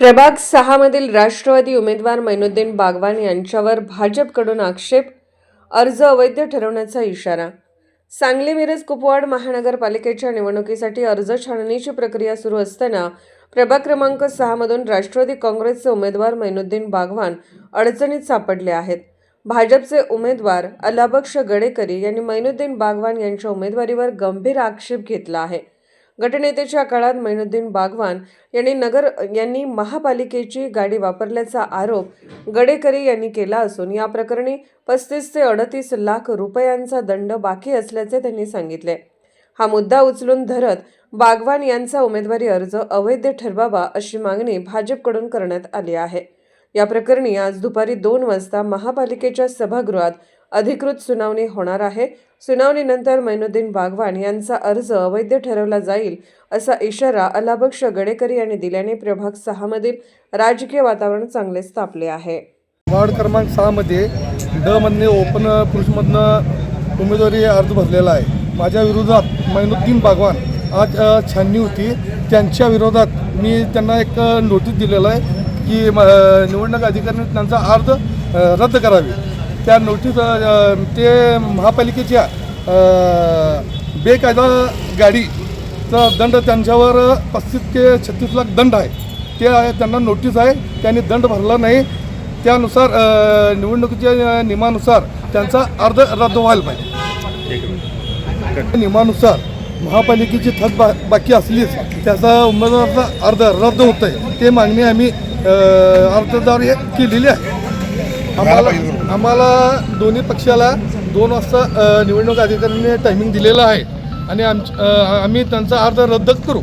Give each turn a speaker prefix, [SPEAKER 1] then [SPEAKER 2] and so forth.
[SPEAKER 1] प्रभाग 6 मधील राष्ट्रवादी उमेदवार मैनुद्दीन बागवान यांच्यावर भाजपकडून आक्षेप, अर्ज अवैध ठरवण्याचा इशारा। सांगली मिरज कुपवाड महानगरपालिकेच्या निवडणुकीसाठी अर्ज छाननीची प्रक्रिया सुरू असताना प्रभाग क्रमांक 6 मधून राष्ट्रवादी काँग्रेसचे उमेदवार मैनुद्दीन बागवान अडचणीत सापडले आहेत। भाजपचे उमेदवार अलाबक्ष गडेकरी यांनी मैनुद्दीन बागवान यांच्या उमेदवारीवर गंभीर आक्षेप घेतला आहे। गटनेतेच्या काळात मैनुद्दीन बागवान यांनी महापालिकेची गाडी वापरल्याचा आरोप गडेकरी यांनी केला असून या प्रकरणी 35 ते 38 लाख रुपयांचा दंड बाकी असल्याचे त्यांनी सांगितले। हा मुद्दा उचलून धरत बागवान यांचा उमेदवारी अर्ज अवैध ठरवावा अशी मागणी भाजपकडून करण्यात आली आहे। या प्रकरणी आज दुपारी 2 वाजता महापालिकेच्या सभागृहात अधिकृत सुनावणी होणार आहे। सुनावणीनंतर मैनुद्दीन बागवान यांचा अर्ज अवैध ठरवला जाईल असा इशारा अलाबक्ष गडेकरी यांनी दिल्याने प्रभाग 6 मधील राजकीय वातावरण चांगलेच तापले आहे।
[SPEAKER 2] वार्ड क्रमांक 6 मध्ये ड मधने ओपन पुरुषमधनं उमेदवारी अर्ज भरलेला आहे। माझ्या विरोधात मैनुद्दीन बागवान आज छाननी होती, त्यांच्या विरोधात मी त्यांना एक नोटीस दिलेला आहे की निवडणूक अधिकाऱ्यांनी त्यांचा अर्ज रद्द करावे। त्या नोटीस ते महापालिकेच्या बेकायदा गाडीचा दंड त्यांच्यावर 35 ते 36 लाख दंड आहे, ते आहे त्यांना नोटीस आहे। त्यांनी दंड भरला नाही, त्यानुसार निवडणुकीच्या नियमानुसार त्यांचा अर्ज रद्द व्हायला पाहिजे। नियमानुसार महापालिकेची थक बाकी असलीच त्याचा उमेदवाराचा अर्ज रद्द होत आहे, ते मागणी आम्ही अर्जदार केलेली आहे। आम्हाला दोन्ही पक्षाला 2 वाजता निवडणूक अधिकाऱ्यांनी टायमिंग दिलेला आहे आणि आम्ही त्यांचा अर्ज रद्द करू।